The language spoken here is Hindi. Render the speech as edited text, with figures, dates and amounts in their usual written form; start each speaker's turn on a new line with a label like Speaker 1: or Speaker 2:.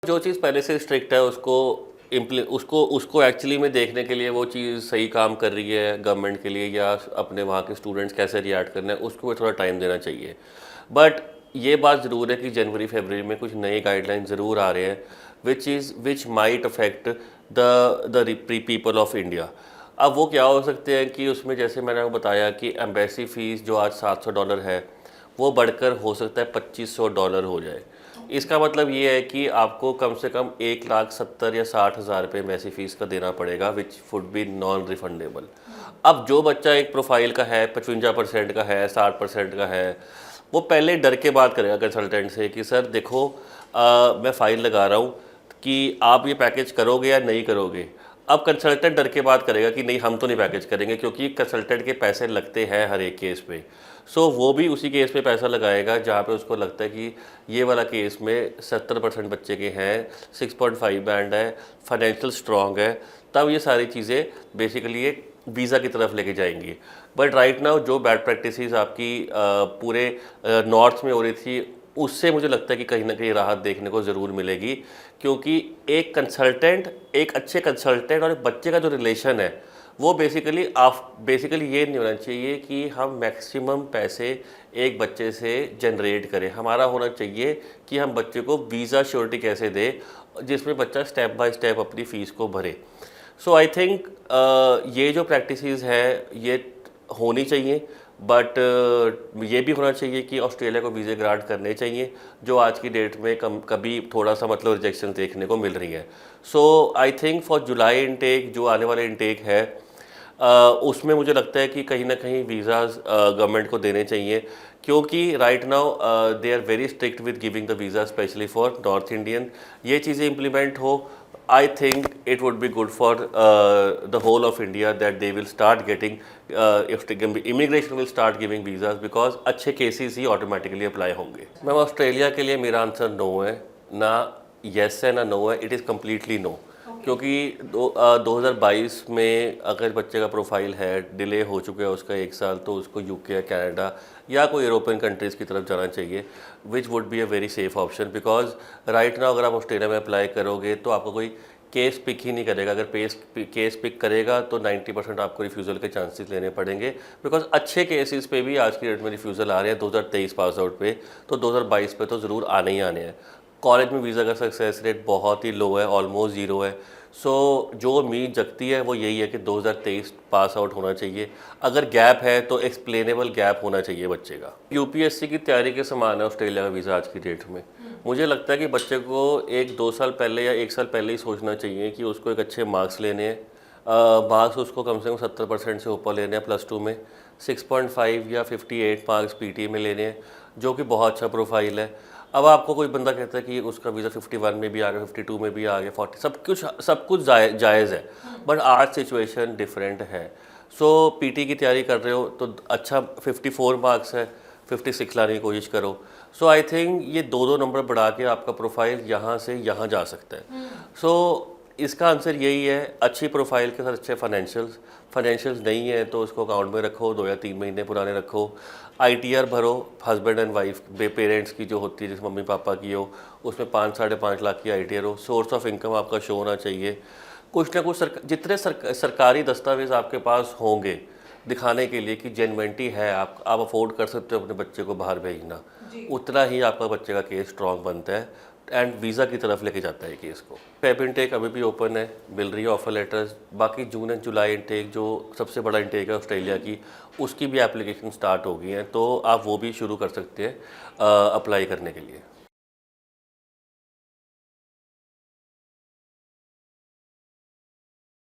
Speaker 1: जो चीज़ पहले से स्ट्रिक्ट है उसको एक्चुअली में देखने के लिए वो चीज़ सही काम कर रही है गवर्नमेंट के लिए या अपने वहाँ के स्टूडेंट्स कैसे रिएक्ट करना है उसको भी थोड़ा टाइम देना चाहिए। बट ये बात ज़रूर है कि जनवरी फरवरी में कुछ नए गाइडलाइन ज़रूर आ रहे हैं which might affect the people of India. अब वो क्या हो सकते हैं कि उसमें जैसे मैंने आपको बताया कि एम्बेसी फ़ीस जो आज $700 है वो बढ़कर हो सकता है $2500 हो जाए। इसका मतलब ये है कि आपको कम से कम 1,70,000 या 60,000 रुपये एम्बेसी फ़ीस का देना पड़ेगा which would be non refundable. अब जो बच्चा एक प्रोफाइल का है 55% का है 60% का है वो पहले डर के बात करेगा कंसल्टेंट से कि सर देखो मैं फ़ाइल लगा रहा हूँ कि आप ये पैकेज करोगे या नहीं करोगे। अब कंसल्टेंट डर के बात करेगा कि नहीं हम तो नहीं पैकेज करेंगे क्योंकि कंसल्टेंट के पैसे लगते हैं हर एक केस पे। सो वो भी उसी केस पे पैसा लगाएगा जहाँ पे उसको लगता है कि ये वाला केस में 70% बच्चे के हैं, 6.5 बैंड है, फाइनेंशियल स्ट्रॉन्ग है, तब ये सारी चीज़ें बेसिकली एक वीज़ा की तरफ लेके जाएंगी। बट राइट नाउ जो बैड प्रैक्टिसेस आपकी पूरे नॉर्थ में हो रही थी उससे मुझे लगता है कि कहीं ना कहीं राहत देखने को ज़रूर मिलेगी क्योंकि एक अच्छे कंसल्टेंट और एक बच्चे का जो रिलेशन है वो बेसिकली ये नहीं होना चाहिए कि हम मैक्सिमम पैसे एक बच्चे से जनरेट करें। हमारा होना चाहिए कि हम बच्चे को वीज़ा श्योरिटी कैसे दें जिसमें बच्चा स्टेप बाय स्टेप अपनी फ़ीस को भरे। सो आई थिंक ये जो प्रैक्टिसेस है ये होनी चाहिए बट ये भी होना चाहिए कि ऑस्ट्रेलिया को वीज़े ग्रांट करने चाहिए जो आज की डेट में कभी थोड़ा सा मतलब रिजेक्शन देखने को मिल रही है। So I think for July intake जो आने वाले इनटेक है उसमें मुझे लगता है कि कहीं ना कहीं वीज़ाज़ गवर्नमेंट को देने चाहिए क्योंकि right now they are very strict with giving the visa specially for north Indian. ये चीज़ें इम्प्लीमेंट हो I think it would be good for the whole of India that they will start getting immigration will start giving visas because अच्छे cases ही automatically apply होंगे। मैम ऑस्ट्रेलिया के लिए मेरा आंसर नो है, ना येस है ना नो है, इट इज़ कम्प्लीटली नो। क्योंकि 2022 में अगर बच्चे का प्रोफाइल है डिले हो चुका है उसका 1 साल तो उसको यूके या कनाडा या कोई यूरोपियन कंट्रीज़ की तरफ जाना चाहिए which would be a very safe option because right now अगर आप ऑस्ट्रेलिया में अप्लाई करोगे तो आपको कोई केस पिक ही नहीं करेगा। अगर केस पिक करेगा तो 90% आपको रिफ्यूज़ल के चांसेस लेने पड़ेंगे बिकॉज अच्छे केसेस पे भी आज की डेट में रिफ्यूज़ल आ रहे हैं 2023 पास आउट पे, तो 2022 पे तो ज़रूर आने ही आने हैं। कॉलेज में वीज़ा का सक्सेस रेट बहुत ही लो है, ऑलमोस्ट ज़ीरो है। सो जो उम्मीद जगती है वो यही है कि 2023 पास आउट होना चाहिए। अगर गैप है तो एक्सप्लेनेबल गैप होना चाहिए बच्चे का। यूपीएससी की तैयारी के समान है ऑस्ट्रेलिया का वीज़ा आज की डेट में। मुझे लगता है कि बच्चे को 1-2 साल पहले या 1 साल पहले ही सोचना चाहिए कि उसको एक अच्छे मार्क्स लेने हैं। मार्क्स उसको कम से कम 70% से ऊपर लेने हैं +2 में, 6.5 या 58 मार्क्स पीटी में लेने हैं जो कि बहुत अच्छा प्रोफाइल है। अब आपको कोई बंदा कहता है कि उसका वीज़ा 51 में भी आ गया, 52 में भी आ गया, 40, सब कुछ जायज़ है बट आज सिचुएशन डिफरेंट है। सो पीटी की तैयारी कर रहे हो तो अच्छा 54 मार्क्स है, 56 लाने की कोशिश करो। सो आई थिंक ये 2-2 नंबर बढ़ा के आपका प्रोफाइल यहाँ से यहाँ जा सकता है। सो इसका आंसर यही है, अच्छी प्रोफाइल के साथ अच्छे फाइनेंशियल्स नहीं है तो उसको अकाउंट में रखो, 2 या 3 महीने पुराने रखो। आईटीआर भरो, हस्बैंड एंड वाइफ पेरेंट्स की जो होती है जैसे मम्मी पापा की हो उसमें 5-5.5 लाख की आईटीआर हो। सोर्स ऑफ इनकम आपका शो होना चाहिए। कुछ ना कुछ जितने सरकारी दस्तावेज आपके पास होंगे दिखाने के लिए कि जेन्युइनिटी है, आप अफोर्ड कर सकते हो अपने बच्चे को बाहर भेजना, उतना ही आपका बच्चे का केस स्ट्रॉन्ग बनता है एंड वीज़ा की तरफ लेके जाता है केस को। फेब इनटेक अभी भी ओपन है, मिल रही है ऑफर लेटर्स। बाकी जून एंड जुलाई इनटेक जो सबसे बड़ा इनटेक है ऑस्ट्रेलिया की उसकी भी एप्लीकेशन स्टार्ट हो गई है तो आप वो भी शुरू कर सकते हैं अप्लाई करने के लिए।